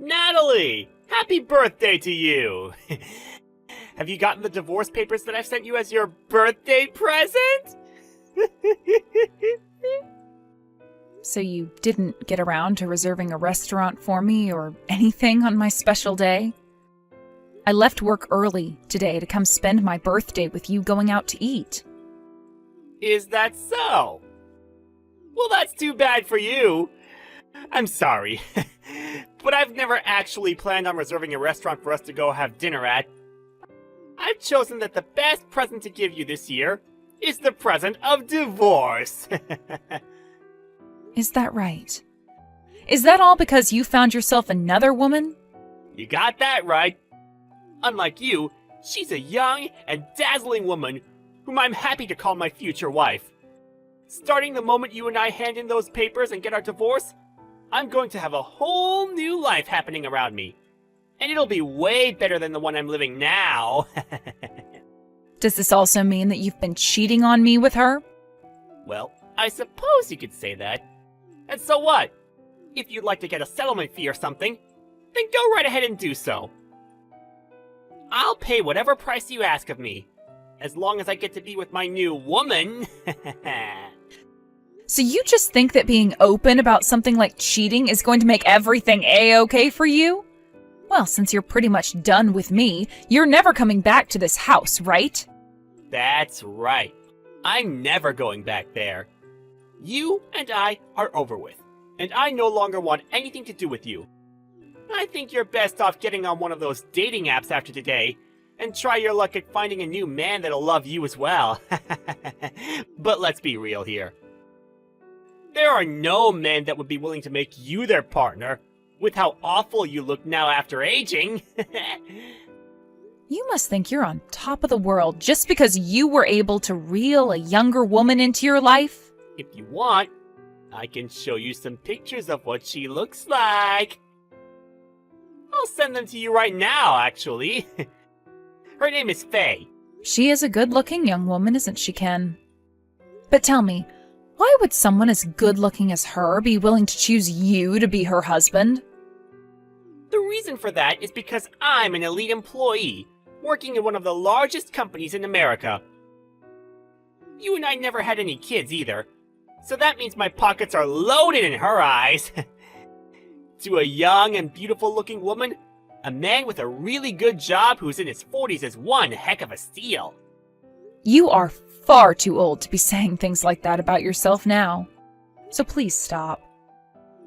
Natalie! Happy birthday to you! Have you gotten the divorce papers that I've sent you as your birthday present? So you didn't get around to reserving a restaurant for me or anything on my special day? I left work early today to come spend my birthday with you going out to eat. Is that so? Well, that's too bad for you. I'm sorry, but I've never actually planned on reserving a restaurant for us to go have dinner at. I've chosen that the best present to give you this year is the present of divorce. Is that right? Is that all because you found yourself another woman? You got that right. Unlike you, she's a young and dazzling woman whom I'm happy to call my future wife. Starting the moment you and I hand in those papers and get our divorce, I'm going to have a whole new life happening around me. And it'll be way better than the one I'm living now. Does this also mean that you've been cheating on me with her? Well, I suppose you could say that. And so what? If you'd like to get a settlement fee or something, then go right ahead and do so. I'll pay whatever price you ask of me, as long as I get to be with my new woman. So you just think that being open about something like cheating is going to make everything A-okay for you? Well, since you're pretty much done with me, you're never coming back to this house, right? That's right. I'm never going back there. You and I are over with, and I no longer want anything to do with you. I think you're best off getting on one of those dating apps after today, and try your luck at finding a new man that'll love you as well. But let's be real here. There are no men that would be willing to make you their partner, with how awful you look now after aging. You must think you're on top of the world just because you were able to reel a younger woman into your life. If you want, I can show you some pictures of what she looks like. I'll send them to you right now, actually. Her name is Faye. She is a good-looking young woman, isn't she, Ken? But tell me, why would someone as good-looking as her be willing to choose you to be her husband? The reason for that is because I'm an elite employee, working in one of the largest companies in America. You and I never had any kids either, so that means my pockets are loaded in her eyes. To a young and beautiful-looking woman, a man with a really good job who's in his 40s is one heck of a steal. You are far too old to be saying things like that about yourself now. So please stop.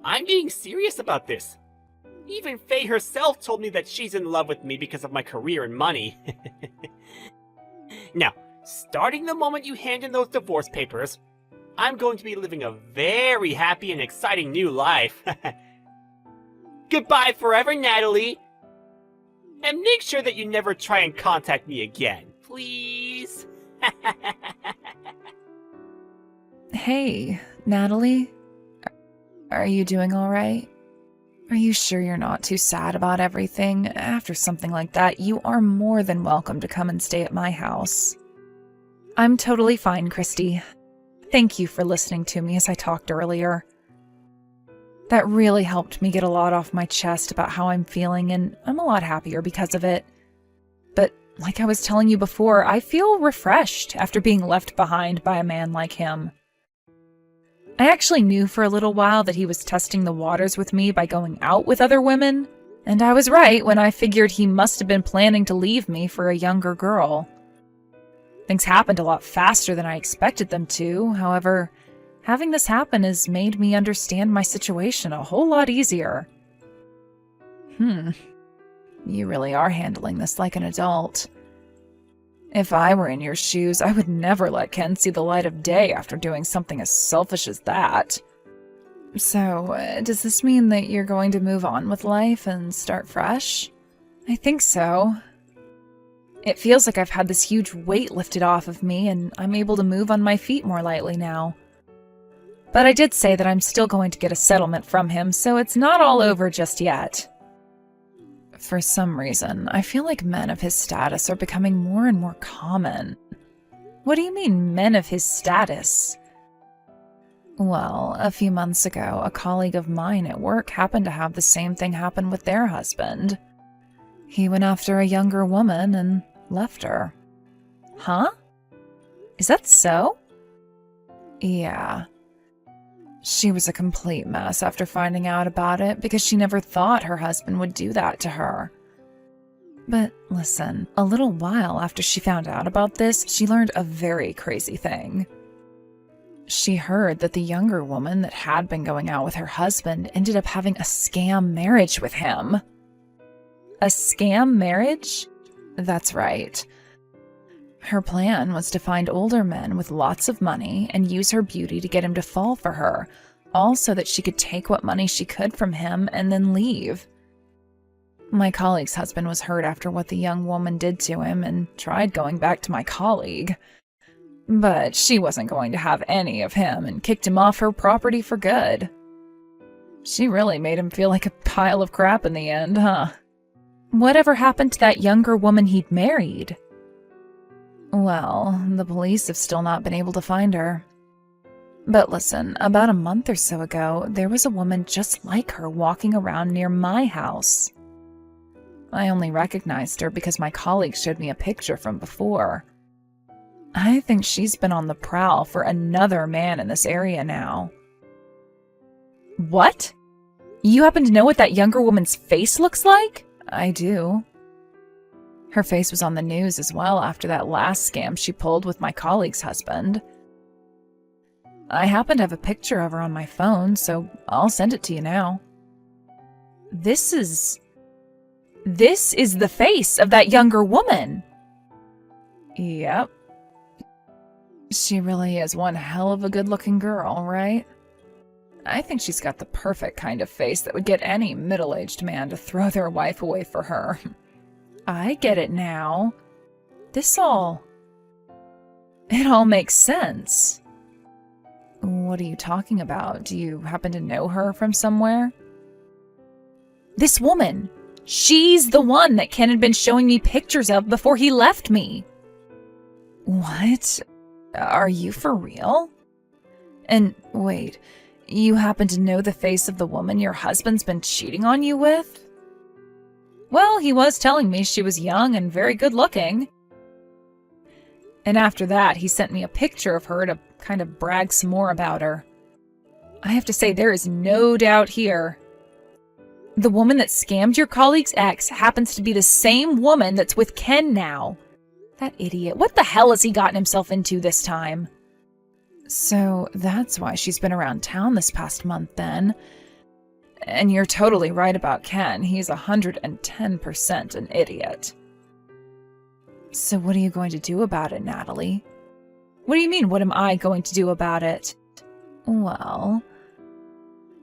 I'm being serious about this. Even Faye herself told me that she's in love with me because of my career and money. Now, starting the moment you hand in those divorce papers, I'm going to be living a very happy and exciting new life. Goodbye forever, Natalie. And make sure that you never try and contact me again, please. Hey, Natalie? Are you doing all right? Are you sure you're not too sad about everything? After something like that, you are more than welcome to come and stay at my house. I'm totally fine, Christy. Thank you for listening to me as I talked earlier. That really helped me get a lot off my chest about how I'm feeling, and I'm a lot happier because of it. But like I was telling you before, I feel refreshed after being left behind by a man like him. I actually knew for a little while that he was testing the waters with me by going out with other women, and I was right when I figured he must have been planning to leave me for a younger girl. Things happened a lot faster than I expected them to, however, having this happen has made me understand my situation a whole lot easier. You really are handling this like an adult. If I were in your shoes, I would never let Ken see the light of day after doing something as selfish as that. So, does this mean that you're going to move on with life and start fresh? I think so. It feels like I've had this huge weight lifted off of me, and I'm able to move on my feet more lightly now. But I did say that I'm still going to get a settlement from him, so it's not all over just yet. For some reason, I feel like men of his status are becoming more and more common. What do you mean, men of his status? Well, a few months ago, a colleague of mine at work happened to have the same thing happen with their husband. He went after a younger woman and left her. Huh? Is that so? Yeah. She was a complete mess after finding out about it because she never thought her husband would do that to her. But listen, a little while after she found out about this, she learned a very crazy thing. She heard that the younger woman that had been going out with her husband ended up having a scam marriage with him. A scam marriage? That's right. Her plan was to find older men with lots of money and use her beauty to get him to fall for her, all so that she could take what money she could from him and then leave. My colleague's husband was hurt after what the young woman did to him and tried going back to my colleague. But she wasn't going to have any of him and kicked him off her property for good. She really made him feel like a pile of crap in the end, huh? Whatever happened to that younger woman he'd married? Well, the police have still not been able to find her. But listen, about a month or so ago, there was a woman just like her walking around near my house. I only recognized her because my colleague showed me a picture from before. I think she's been on the prowl for another man in this area now. What? You happen to know what that younger woman's face looks like? I do. Her face was on the news as well after that last scam she pulled with my colleague's husband. I happen to have a picture of her on my phone, so I'll send it to you now. This is the face of that younger woman. Yep. She really is one hell of a good-looking girl, right? I think she's got the perfect kind of face that would get any middle-aged man to throw their wife away for her. I get it now. It all makes sense. What are you talking about? Do you happen to know her from somewhere? This woman. She's the one that Ken had been showing me pictures of before he left me. What? Are you for real? And wait, you happen to know the face of the woman your husband's been cheating on you with? Well, he was telling me she was young and very good looking. And after that, he sent me a picture of her to kind of brag some more about her. I have to say, there is no doubt here. The woman that scammed your colleague's ex happens to be the same woman that's with Ken now. That idiot. What the hell has he gotten himself into this time? So that's why she's been around town this past month then. And you're totally right about Ken. He's 110% an idiot. So what are you going to do about it, Natalie? What do you mean, what am I going to do about it? Well,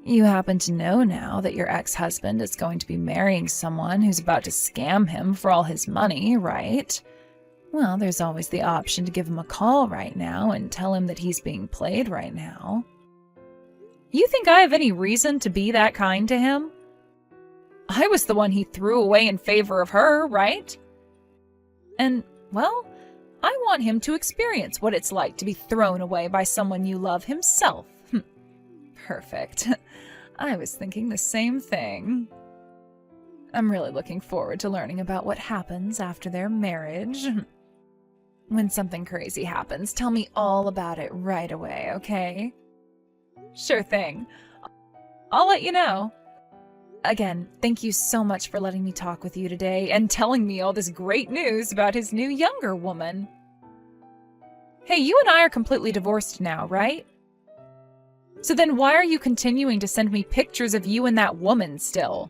you happen to know now that your ex-husband is going to be marrying someone who's about to scam him for all his money, right? Well, there's always the option to give him a call right now and tell him that he's being played right now. You think I have any reason to be that kind to him? I was the one he threw away in favor of her, right? And, well, I want him to experience what it's like to be thrown away by someone you love himself. Perfect. I was thinking the same thing. I'm really looking forward to learning about what happens after their marriage. When something crazy happens, tell me all about it right away, okay? Sure thing. I'll let you know. Again, thank you so much for letting me talk with you today and telling me all this great news about his new younger woman. Hey, you and I are completely divorced now, right? So then why are you continuing to send me pictures of you and that woman still?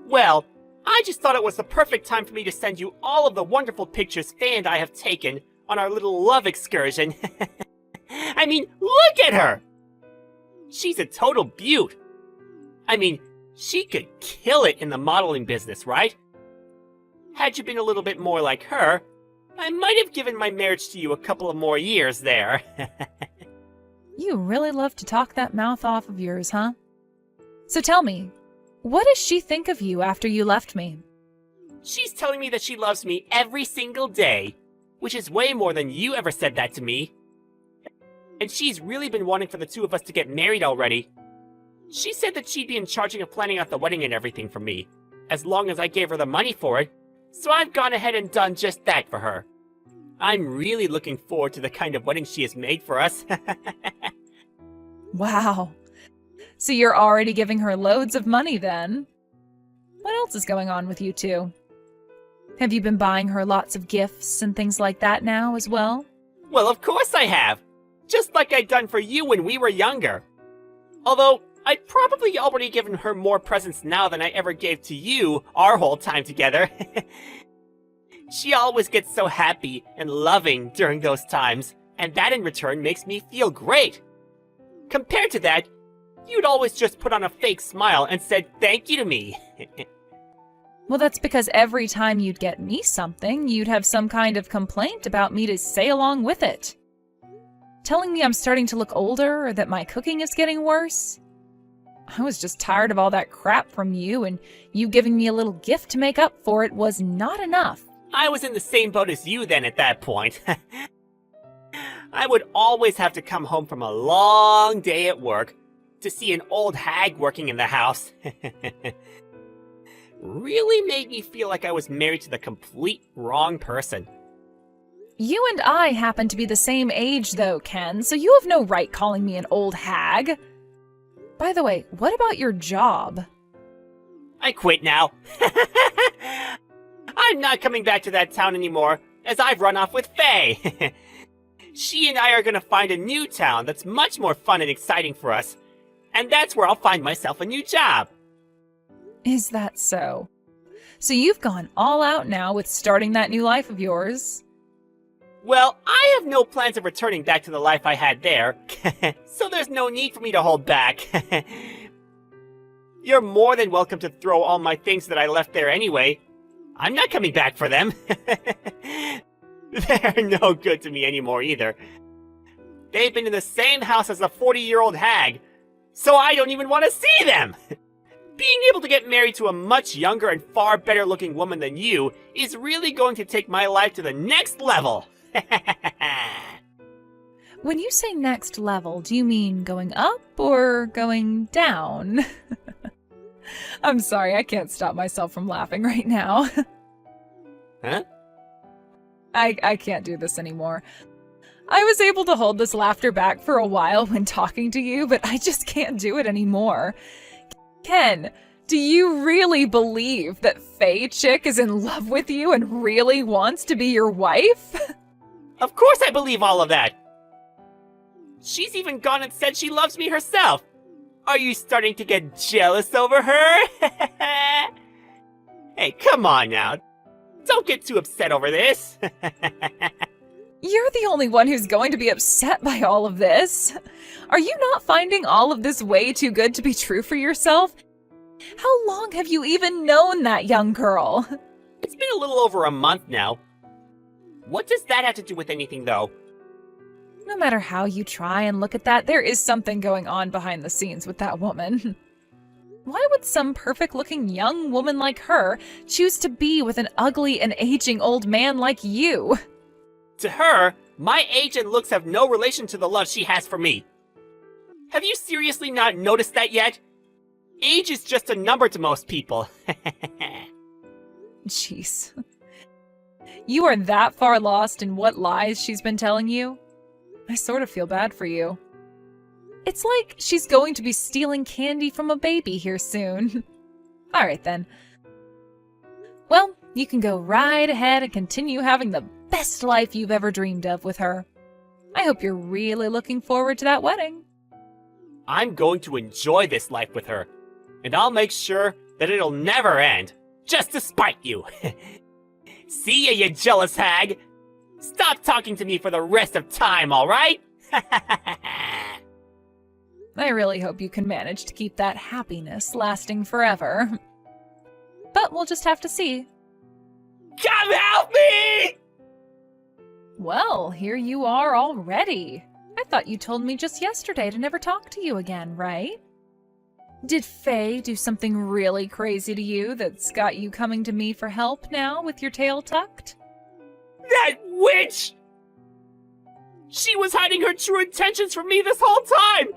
Well, I just thought it was the perfect time for me to send you all of the wonderful pictures Faye and I have taken on our little love excursion. I mean, look at her! She's a total beaut. I mean, she could kill it in the modeling business, right? Had you been a little bit more like her, I might have given my marriage to you a couple of more years there. You really love to talk that mouth off of yours, huh? So tell me, what does she think of you after you left me? She's telling me that she loves me every single day, which is way more than you ever said that to me. and she's really been wanting for the two of us to get married already. She said that she'd be in charge of planning out the wedding and everything for me, as long as I gave her the money for it, so I've gone ahead and done just that for her. I'm really looking forward to the kind of wedding she has made for us. Wow. So you're already giving her loads of money then? What else is going on with you two? Have you been buying her lots of gifts and things like that now as well? Well, of course I have! Just like I'd done for you when we were younger. Although, I'd probably already given her more presents now than I ever gave to you our whole time together. She always gets so happy and loving during those times, and that in return makes me feel great. Compared to that, you'd always just put on a fake smile and said thank you to me. Well, that's because every time you'd get me something, you'd have some kind of complaint about me to say along with it. Telling me I'm starting to look older or that my cooking is getting worse. I was just tired of all that crap from you, and you giving me a little gift to make up for it was not enough. I was in the same boat as you then at that point. I would always have to come home from a long day at work to see an old hag working in the house. Really made me feel like I was married to the complete wrong person. You and I happen to be the same age though, Ken, so you have no right calling me an old hag. By the way, what about your job? I quit now. I'm not coming back to that town anymore, as I've run off with Faye. She and I are gonna find a new town that's much more fun and exciting for us. And that's where I'll find myself a new job. Is that so? So you've gone all out now with starting that new life of yours? Well, I have no plans of returning back to the life I had there, so there's no need for me to hold back. You're more than welcome to throw all my things that I left there anyway. I'm not coming back for them. They're no good to me anymore either. They've been in the same house as a 40-year-old hag, so I don't even want to see them! Being able to get married to a much younger and far better looking woman than you is really going to take my life to the next level! When you say next level, do you mean going up or going down? I'm sorry, I can't stop myself from laughing right now. Huh? I can't do this anymore. I was able to hold this laughter back for a while when talking to you, but I just can't do it anymore. Ken, do you really believe that Faye Chick is in love with you and really wants to be your wife? Of course I believe all of that! She's even gone and said she loves me herself! Are you starting to get jealous over her? Hey, come on now. Don't get too upset over this. You're the only one who's going to be upset by all of this. Are you not finding all of this way too good to be true for yourself? How long have you even known that young girl? It's been a little over a month now. What does that have to do with anything, though? No matter how you try and look at that, there is something going on behind the scenes with that woman. Why would some perfect-looking young woman like her choose to be with an ugly and aging old man like you? To her, my age and looks have no relation to the love she has for me. Have you seriously not noticed that yet? Age is just a number to most people. Jeez. You are that far lost in what lies she's been telling you? I sort of feel bad for you. It's like she's going to be stealing candy from a baby here soon. All right, then. Well, you can go right ahead and continue having the best life you've ever dreamed of with her. I hope you're really looking forward to that wedding. I'm going to enjoy this life with her, and I'll make sure that it'll never end, just to spite you. See ya, you jealous hag! Stop talking to me for the rest of time, alright? I really hope you can manage to keep that happiness lasting forever. But we'll just have to see. Come help me! Well, here you are already. I thought you told me just yesterday to never talk to you again, right? Did Faye do something really crazy to you that's got you coming to me for help now with your tail tucked? That witch! She was hiding her true intentions from me this whole time!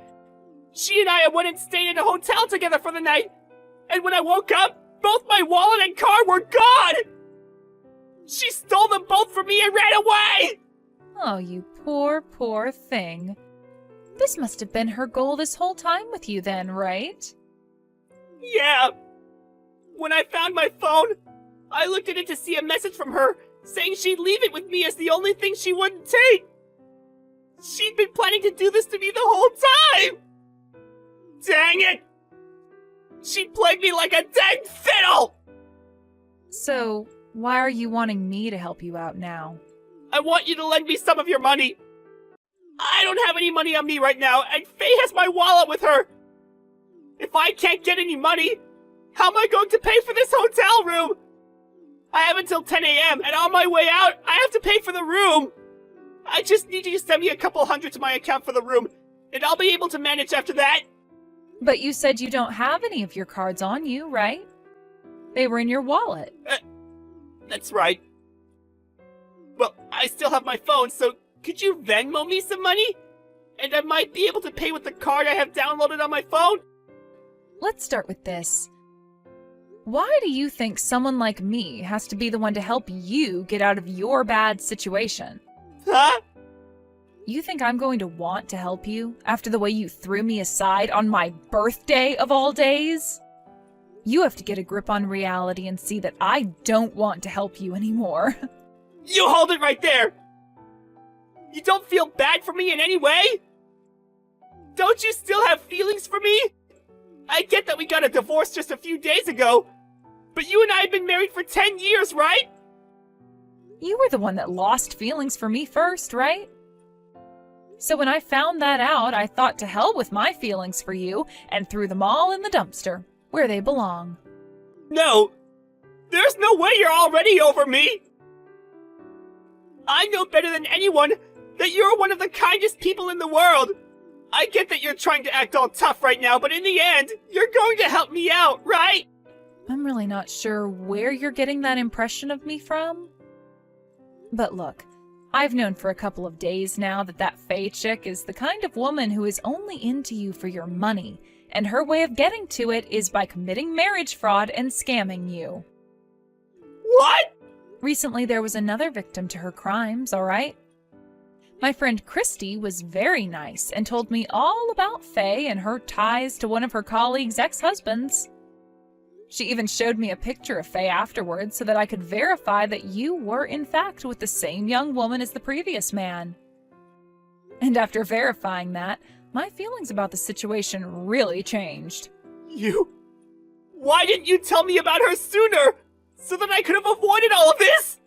She and I went and stayed in a hotel together for the night, and when I woke up, both my wallet and car were gone! She stole them both from me and ran away! Oh, you poor, poor thing. This must have been her goal this whole time with you then, right? Yeah. When I found my phone, I looked at it to see a message from her saying she'd leave it with me as the only thing she wouldn't take. She'd been planning to do this to me the whole time! Dang it! She played me like a dang fiddle! So, why are you wanting me to help you out now? I want you to lend me some of your money. I don't have any money on me right now, and Faye has my wallet with her. If I can't get any money, how am I going to pay for this hotel room? I have until 10 a.m., and on my way out, I have to pay for the room. I just need you to send me a couple hundred to my account for the room, and I'll be able to manage after that. But you said you don't have any of your cards on you, right? They were in your wallet. That's right. Well, I still have my phone, so could you Venmo me some money? And I might be able to pay with the card I have downloaded on my phone? Let's start with this. Why do you think someone like me has to be the one to help you get out of your bad situation? Huh? You think I'm going to want to help you after the way you threw me aside on my birthday of all days? You have to get a grip on reality and see that I don't want to help you anymore. You hold it right there! You don't feel bad for me in any way? Don't you still have feelings for me? I get that we got a divorce just a few days ago, but you and I have been married for 10 years, right? You were the one that lost feelings for me first, right? So when I found that out, I thought to hell with my feelings for you and threw them all in the dumpster, where they belong. No! There's no way you're already over me! I know better than anyone that you're one of the kindest people in the world! I get that you're trying to act all tough right now, but in the end, you're going to help me out, right? I'm really not sure where you're getting that impression of me from. But look, I've known for a couple of days now that Faye chick is the kind of woman who is only into you for your money, and her way of getting to it is by committing marriage fraud and scamming you. What? Recently, there was another victim to her crimes, all right? My friend Christy was very nice and told me all about Faye and her ties to one of her colleagues' ex-husbands. She even showed me a picture of Faye afterwards so that I could verify that you were in fact with the same young woman as the previous man. And after verifying that, my feelings about the situation really changed. Why didn't you tell me about her sooner? So that I could have avoided all of this?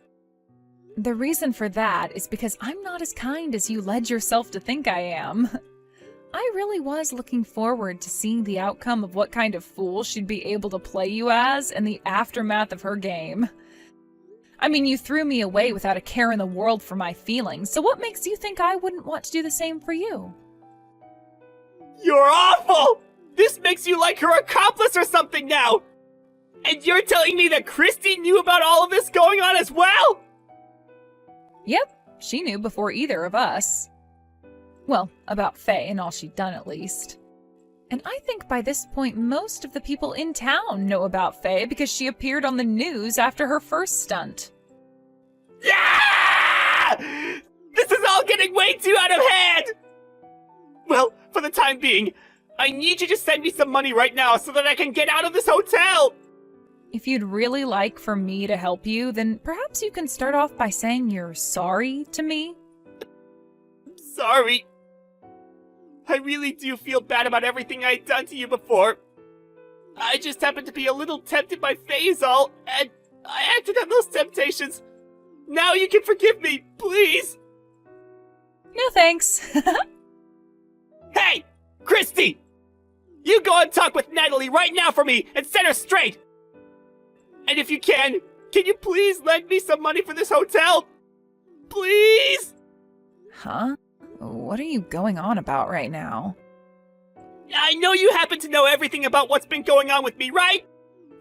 The reason for that is because I'm not as kind as you led yourself to think I am. I really was looking forward to seeing the outcome of what kind of fool she'd be able to play you as in the aftermath of her game. I mean, you threw me away without a care in the world for my feelings, so what makes you think I wouldn't want to do the same for you? You're awful! This makes you like her accomplice or something now! And you're telling me that Christy knew about all of this going on as well? Yep, she knew before either of us. Well, about Faye and all she'd done at least. And I think by this point most of the people in town know about Faye because she appeared on the news after her first stunt. Yeah! This is all getting way too out of hand! Well, for the time being, I need you to send me some money right now so that I can get out of this hotel! If you'd really like for me to help you, then perhaps you can start off by saying you're sorry to me. Sorry. I really do feel bad about everything I'd done to you before. I just happened to be a little tempted by Faisal, and I acted on those temptations. Now you can forgive me, please. No thanks. Hey, Christy! You go and talk with Natalie right now for me and set her straight! And if you can you please lend me some money for this hotel? Please? Huh? What are you going on about right now? I know you happen to know everything about what's been going on with me, right?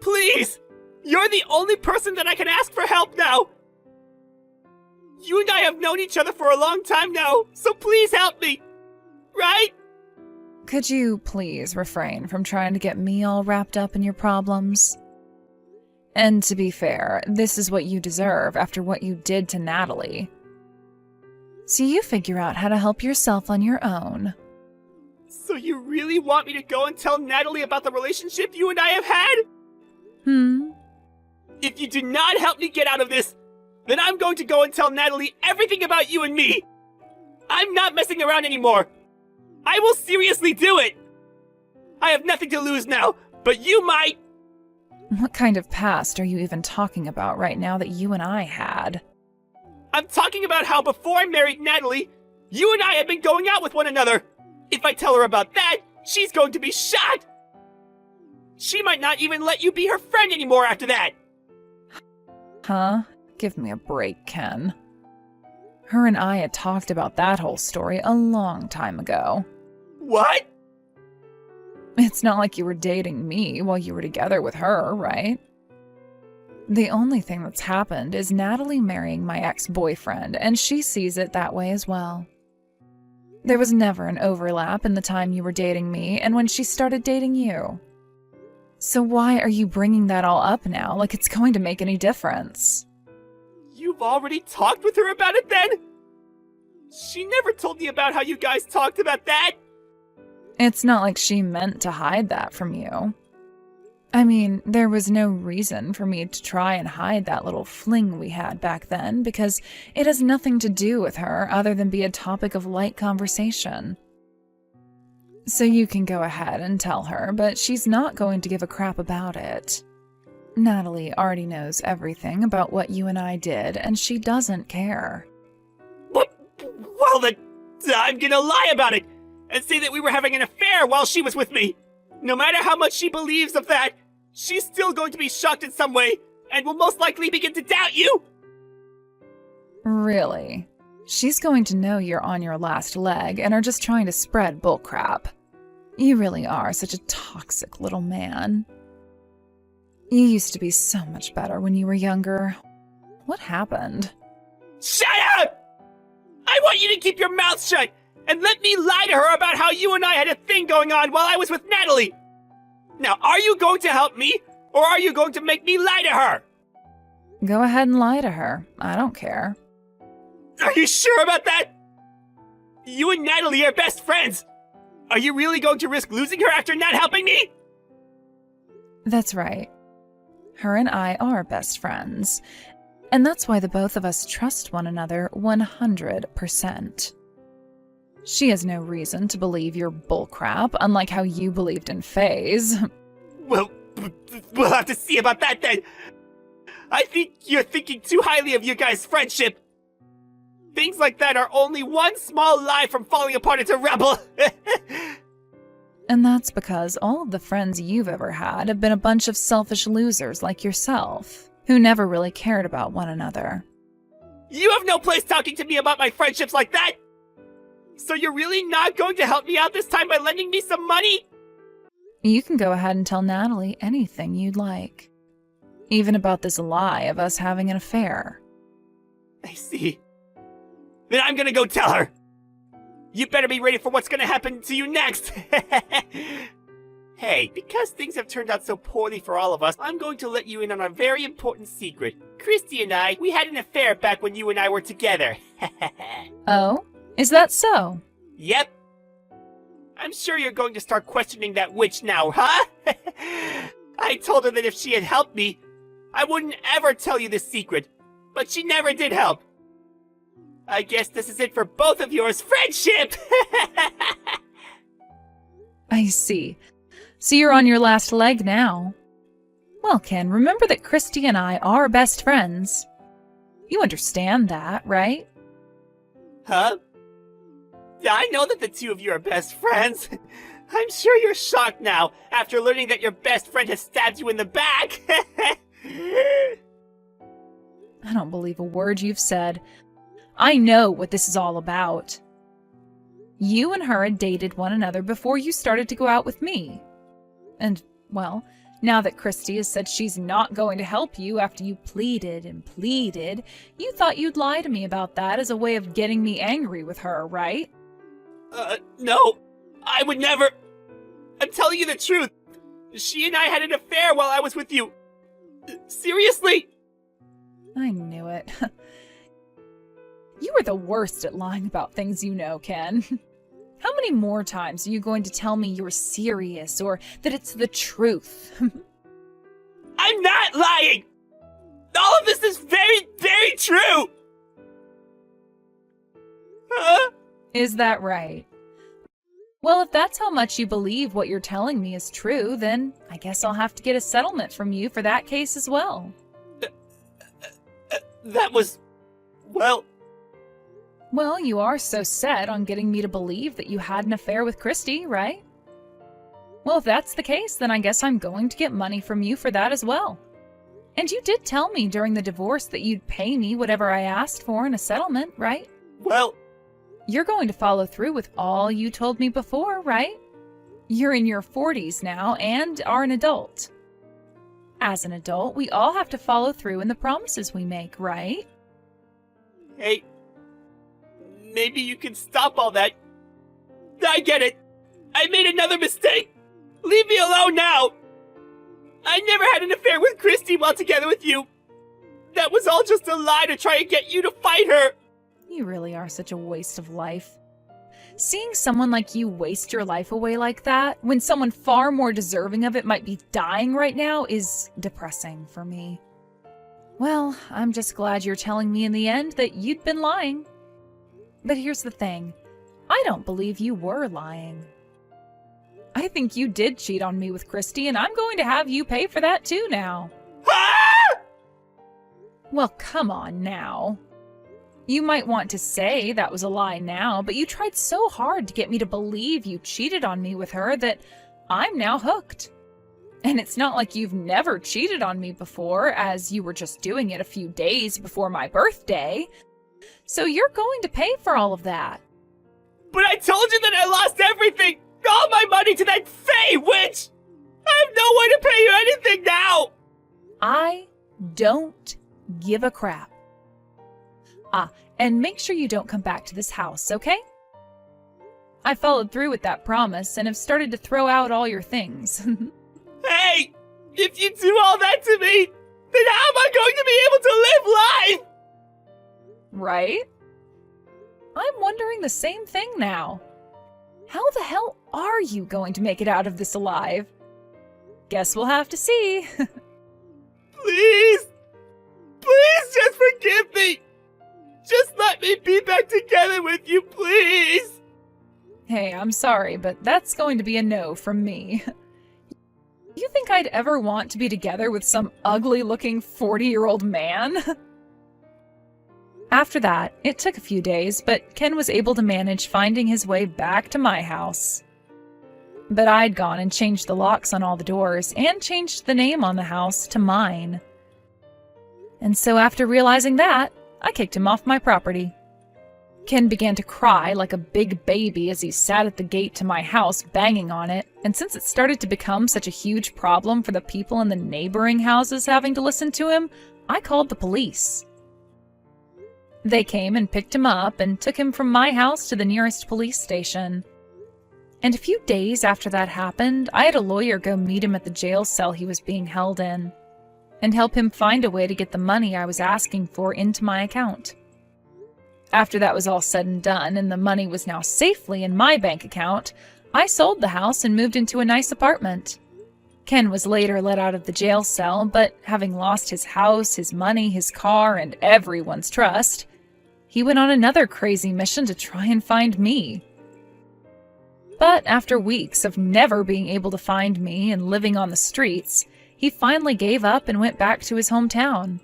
Please! You're the only person that I can ask for help now! You and I have known each other for a long time now, so please help me. Right? Could you please refrain from trying to get me all wrapped up in your problems? And to be fair, this is what you deserve after what you did to Natalie. So you figure out how to help yourself on your own. So you really want me to go and tell Natalie about the relationship you and I have had? If you do not help me get out of this, then I'm going to go and tell Natalie everything about you and me. I'm not messing around anymore. I will seriously do it. I have nothing to lose now, but you might. What kind of past are you even talking about right now that you and I had? I'm talking about how before I married Natalie, you and I had been going out with one another. If I tell her about that, she's going to be shocked. She might not even let you be her friend anymore after that. Huh? Give me a break, Ken. Her and I had talked about that whole story a long time ago. What? It's not like you were dating me while you were together with her, right? The only thing that's happened is Natalie marrying my ex-boyfriend, and she sees it that way as well. There was never an overlap in the time you were dating me and when she started dating you. So why are you bringing that all up now like it's going to make any difference? You've already talked with her about it then? She never told me about how you guys talked about that. It's not like she meant to hide that from you. I mean, there was no reason for me to try and hide that little fling we had back then because it has nothing to do with her other than be a topic of light conversation. So you can go ahead and tell her, but she's not going to give a crap about it. Natalie already knows everything about what you and I did, and she doesn't care. Well then, I'm gonna lie about it and say that we were having an affair while she was with me. No matter how much she believes of that, she's still going to be shocked in some way and will most likely begin to doubt you. Really? She's going to know you're on your last leg and are just trying to spread bullcrap. You really are such a toxic little man. You used to be so much better when you were younger. What happened? Shut up! I want you to keep your mouth shut and let me lie to her about how you and I had a thing going on while I was with Natalie. Now, are you going to help me, or are you going to make me lie to her? Go ahead and lie to her. I don't care. Are you sure about that? You and Natalie are best friends. Are you really going to risk losing her after not helping me? That's right. Her and I are best friends. And that's why the both of us trust one another 100%. She has no reason to believe your bullcrap, unlike how you believed in Faye's. Well, we'll have to see about that then. I think you're thinking too highly of you guys' friendship. Things like that are only one small lie from falling apart into rubble. And that's because all of the friends you've ever had have been a bunch of selfish losers like yourself, who never really cared about one another. You have no place talking to me about my friendships like that! So you're really not going to help me out this time by lending me some money? You can go ahead and tell Natalie anything you'd like. Even about this lie of us having an affair. I see. Then I'm gonna go tell her. You better be ready for what's gonna happen to you next. Hey, because things have turned out so poorly for all of us, I'm going to let you in on a very important secret. Christy and I, we had an affair back when you and I were together. Oh? Is that so? Yep. I'm sure you're going to start questioning that witch now, huh? I told her that if she had helped me, I wouldn't ever tell you this secret, but she never did help. I guess this is it for both of yours friendship! I see. So you're on your last leg now. Well, Ken, remember that Christy and I are best friends. You understand that, right? Huh? I know that the two of you are best friends. I'm sure you're shocked now, after learning that your best friend has stabbed you in the back. I don't believe a word you've said. I know what this is all about. You and her had dated one another before you started to go out with me. And, well, Now that Christy has said she's not going to help you after you pleaded and pleaded, you thought you'd lie to me about that as a way of getting me angry with her, right? No, I would never. I'm telling you the truth. She and I had an affair while I was with you. Seriously? I knew it. You are the worst at lying about things you know, Ken. How many more times are you going to tell me you're serious or that it's the truth? I'm not lying! All of this is very, very true! Huh? Is that right? Well, if that's how much you believe what you're telling me is true, then I guess I'll have to get a settlement from you for that case as well. That was... well... Well, you are so set on getting me to believe that you had an affair with Christy, right? Well, if that's the case, then I guess I'm going to get money from you for that as well. And you did tell me during the divorce that you'd pay me whatever I asked for in a settlement, right? Well... You're going to follow through with all you told me before, right? You're in your 40s now and are an adult. As an adult, we all have to follow through in the promises we make, right? Hey... maybe you can stop all that. I get it. I made another mistake. Leave me alone now. I never had an affair with Christy while together with you. That was all just a lie to try and get you to fight her. You really are such a waste of life. Seeing someone like you waste your life away like that, when someone far more deserving of it might be dying right now, is depressing for me. Well, I'm just glad you're telling me in the end that you'd been lying. But here's the thing. I don't believe you were lying. I think you did cheat on me with Christy, and I'm going to have you pay for that too now. Ah! Well, come on now. You might want to say that was a lie now, but you tried so hard to get me to believe you cheated on me with her that I'm now hooked. And it's not like you've never cheated on me before, as you were just doing it a few days before my birthday. So you're going to pay for all of that. But I told you that I lost everything! All my money to that Fae witch! I have no way to pay you anything now! I don't give a crap. And make sure you don't come back to this house, okay? I followed through with that promise and have started to throw out all your things. Hey! If you do all that to me, then how am I going to be able to live life? Right? I'm wondering the same thing now. How the hell are you going to make it out of this alive? Guess we'll have to see. Please! Please just forgive me! Just let me be back together with you, please! Hey, I'm sorry, but that's going to be a no from me. You think I'd ever want to be together with some ugly-looking 40-year-old man? After that, it took a few days, but Ken was able to manage finding his way back to my house. But I'd gone and changed the locks on all the doors, and changed the name on the house to mine. And so after realizing that, I kicked him off my property. Ken began to cry like a big baby as he sat at the gate to my house banging on it, and since it started to become such a huge problem for the people in the neighboring houses having to listen to him, I called the police. They came and picked him up and took him from my house to the nearest police station. And a few days after that happened, I had a lawyer go meet him at the jail cell he was being held in, and help him find a way to get the money I was asking for into my account. After that was all said and done, and the money was now safely in my bank account, I sold the house and moved into a nice apartment. Ken was later let out of the jail cell, but having lost his house, his money, his car, and everyone's trust, he went on another crazy mission to try and find me. But after weeks of never being able to find me and living on the streets, he finally gave up and went back to his hometown.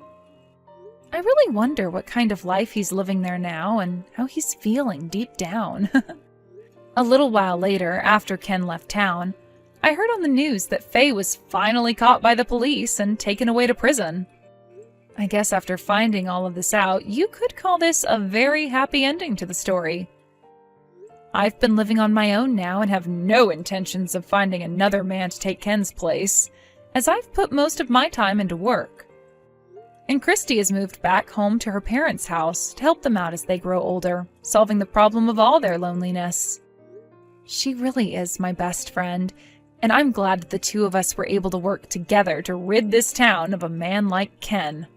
I really wonder what kind of life he's living there now and how he's feeling deep down. A little while later, after Ken left town, I heard on the news that Faye was finally caught by the police and taken away to prison. I guess after finding all of this out, you could call this a very happy ending to the story. I've been living on my own now and have no intentions of finding another man to take Ken's place. as I've put most of my time into work. And Christy has moved back home to her parents' house to help them out as they grow older, solving the problem of all their loneliness. She really is my best friend, and I'm glad that the two of us were able to work together to rid this town of a man like Ken.